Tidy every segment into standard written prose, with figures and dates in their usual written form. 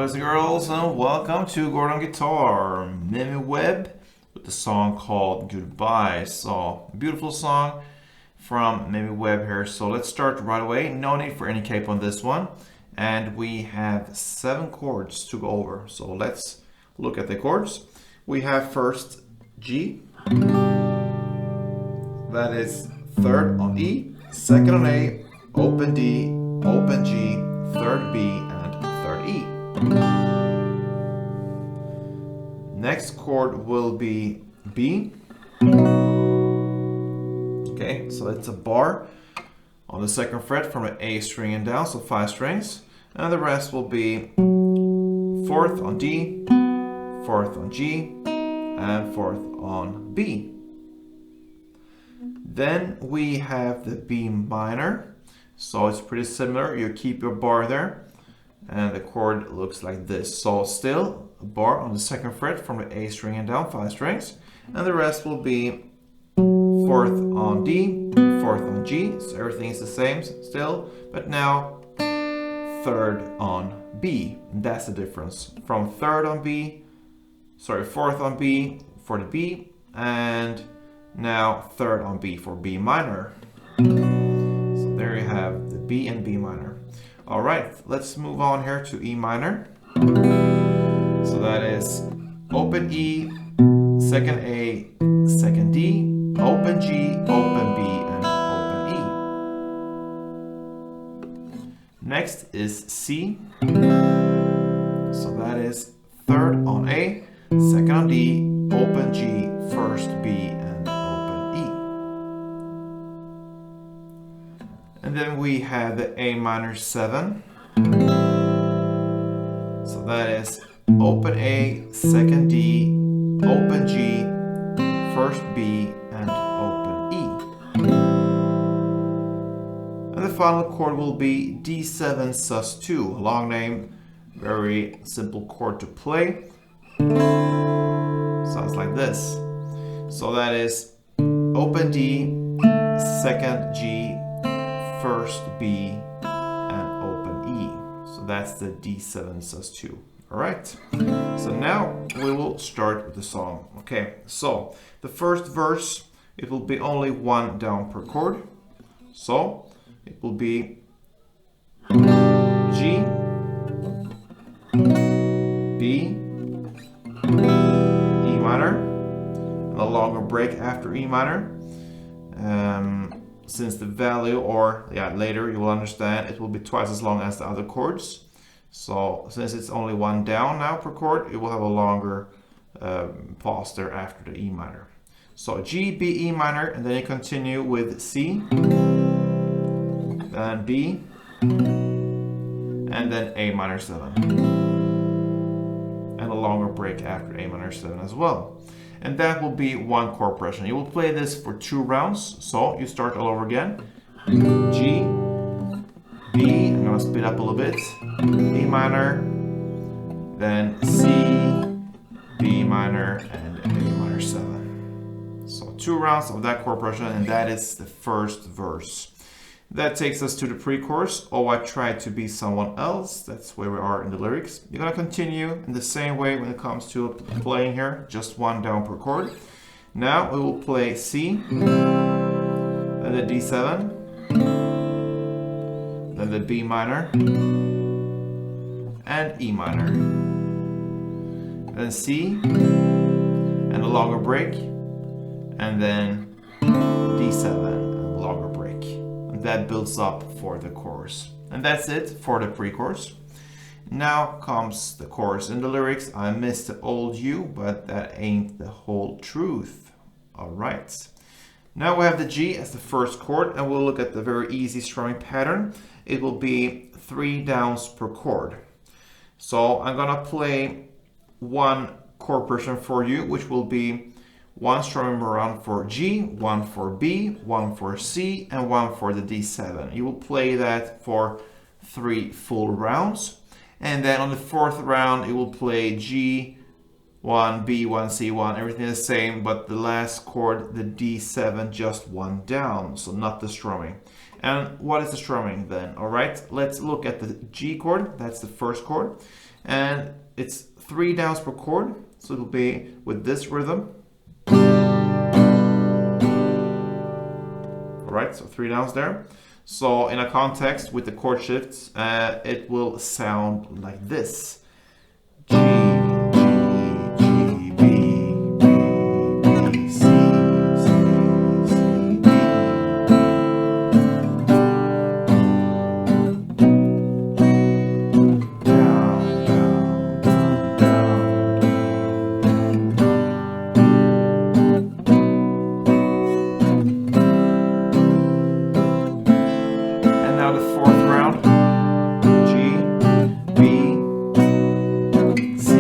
boys and girls, and welcome to Gordon Guitar. Mimi Webb with the song called Goodbye. So, beautiful song from Mimi Webb here. So let's start right away. No need for any cape on this one. And we have 7 chords to go over. So let's look at the chords. We have first G. That is third on E, second on A, open D, open G, third B, and third E. Next chord will be B. Okay, so it's a bar on the second fret from an A string and down, so 5 strings. And the rest will be 4th on D, 4th on G, and 4th on B. Then we have the B minor. So it's pretty similar. You keep your bar there. And the chord looks like this. So still a bar on the second fret from the A string and down, 5 strings. And the rest will be 4th on D, 4th on G. So everything is the same still. But now 3rd on B. And that's the difference. From 4th on B for the B. And now 3rd on B for B minor. So there you have the B and B minor. All right, let's move on here to E minor. So that is open E, second A, second D, open G, open B, and open E. Next is C. So that is 3rd on A, 2nd on D, open G, 1st B, and open E. And then we have the A minor 7. So that is open A, 2nd D, open G, 1st B, and open E. And the final chord will be D7 sus2, a long name, very simple chord to play. Sounds like this. So that is open D, 2nd G, 1st B, and open E. So that's the D7 sus2. All right. So now we will start with the song. Okay. So the first verse, it will be only 1 down per chord. So it will be G, B, E minor, and a longer break after E minor. Since the value, later you will understand, it will be twice as long as the other chords. So since it's only 1 down now per chord, it will have a longer pause there after the E minor. So G, B, E minor, and then you continue with C, then B, and then A minor 7. And a longer break after A minor 7 as well. And that will be 1 chord progression. You will play this for 2 rounds. So you start all over again. G, B, I'm gonna speed up a little bit. A minor, then C, B minor, and A minor 7. So 2 rounds of that chord progression, and that is the first verse. That takes us to the pre-chorus. Oh, I tried to be someone else. That's where we are in the lyrics. You're gonna continue in the same way when it comes to playing here, just 1 down per chord. Now we will play C, then the D7, then the B minor, and E minor. Then C, and a longer break, and then D7, and a longer break. That builds up for the chorus. And that's it for the pre-chorus. Now comes the chorus. In the lyrics, I miss the old you, but that ain't the whole truth. All right. Now we have the G as the first chord, and we'll look at the very easy strumming pattern. It will be 3 downs per chord. So I'm gonna play 1 chord progression for you, which will be 1 strumming around for G, 1 for B, 1 for C, and 1 for the D7. You will play that for 3 full rounds. And then on the 4th round, you will play G, 1, B, 1, C, 1, everything the same, but the last chord, the D7, just 1 down, so not the strumming. And what is the strumming then? All right, let's look at the G chord. That's the first chord. And it's 3 downs per chord, so it'll be with this rhythm. Alright, so 3 downs there. So in a context with the chord shifts, it will sound like this. G, G, G, B, B, B, C, C, C, D. Down, down, down, down. And now the 4th round. G, B, C,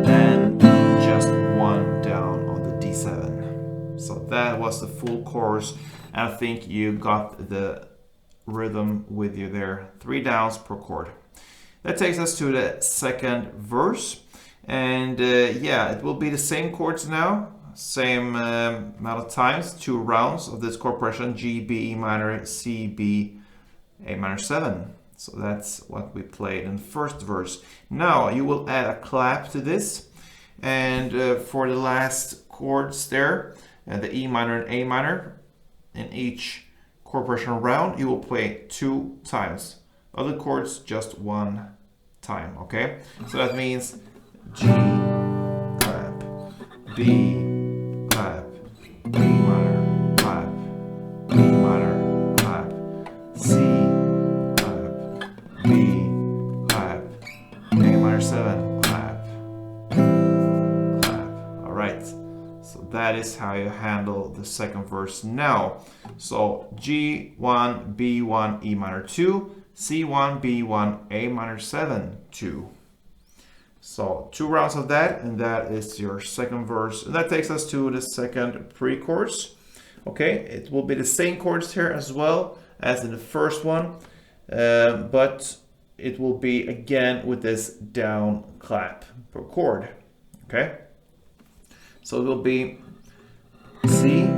and just 1 down on the D7. So that was the full chorus. And I think you got the rhythm with you there. 3 downs per chord. That takes us to the second verse. And yeah, it will be the same chords now. Same amount of times. 2 rounds of this chord progression. G, B, E minor, C, B, A minor 7. So that's what we played in the first verse. Now you will add a clap to this. And for the last chords there, the E minor and A minor, in each chord progression round, you will play 2 times. Other chords, just 1 time, okay? So that means G, clap, B, clap, B minor, clap, B minor, clap, C, clap, B, clap, A minor 7, clap, clap. All right. So that is how you handle the second verse now. So G1, B1, E minor 2, C1, B1, A minor 7, 2. So 2 rounds of that, and that is your second verse. And that takes us to the second pre-chorus. Okay, it will be the same chords here as well as in the first one, but it will be again with this down clap per chord. Okay, so it will be C,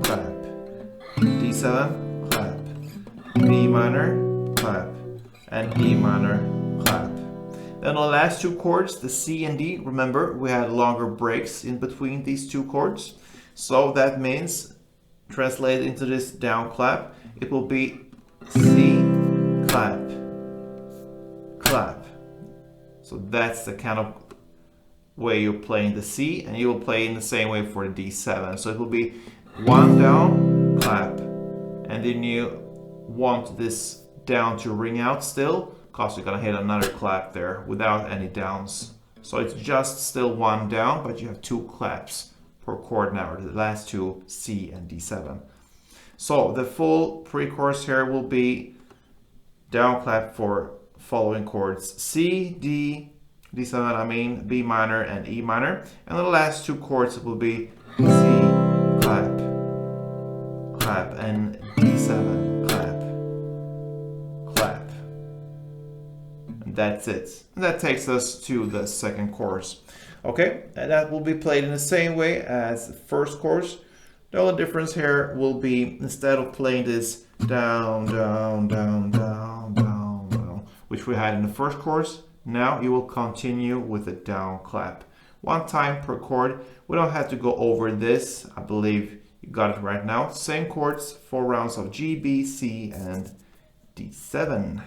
clap, D7, clap, B minor, clap, and E minor, clap. Then the last 2 chords, the C and D, remember we had longer breaks in between these 2 chords. So that means, translated into this down clap, it will be C, clap, clap. So that's the kind of way you're playing the C, and you will play in the same way for the D7. So it will be 1 down, clap, and then you want this down to ring out still, because you're gonna hit another clap there without any downs. So it's just still 1 down, but you have 2 claps per chord now, the last 2, C and D7. So the full pre-chorus here will be down clap for following chords C, D, D7, I mean, B minor and E minor. And the last 2 chords will be C, clap, clap, and D7, clap, clap. And that's it. And that takes us to the second chorus. Okay, and that will be played in the same way as the first chorus. The only difference here will be, instead of playing this down, down, down, down, down, down, which we had in the first chorus, now you will continue with a down clap. 1 time per chord. We don't have to go over this. I believe you got it right now. Same chords, 4 rounds of G, B, C, and D7.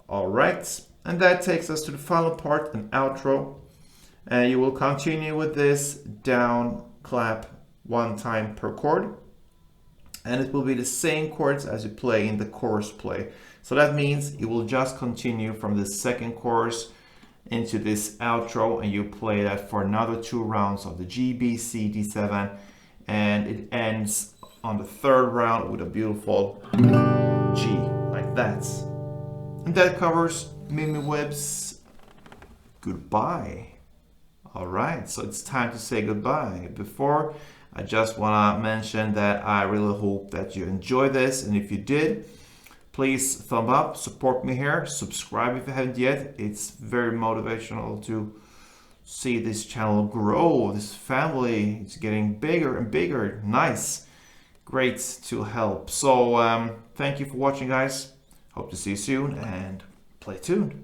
All right, and that takes us to the final part, an outro. And you will continue with this down clap 1 time per chord. And it will be the same chords as you play in the chorus play. So that means you will just continue from the second chorus into this outro, and you play that for another 2 rounds of the G, B, C, D7, and it ends on the 3rd round with a beautiful G, like that. And that covers Mimi Webb's Goodbye. All right, so it's time to say goodbye. Before, I just want to mention that I really hope that you enjoy this, and if you did, please thumb up, support me here, subscribe if you haven't yet. It's very motivational to see this channel grow, this family. It's getting bigger and bigger. Nice, great to help. So thank you for watching, guys. Hope to see you soon, and play tuned.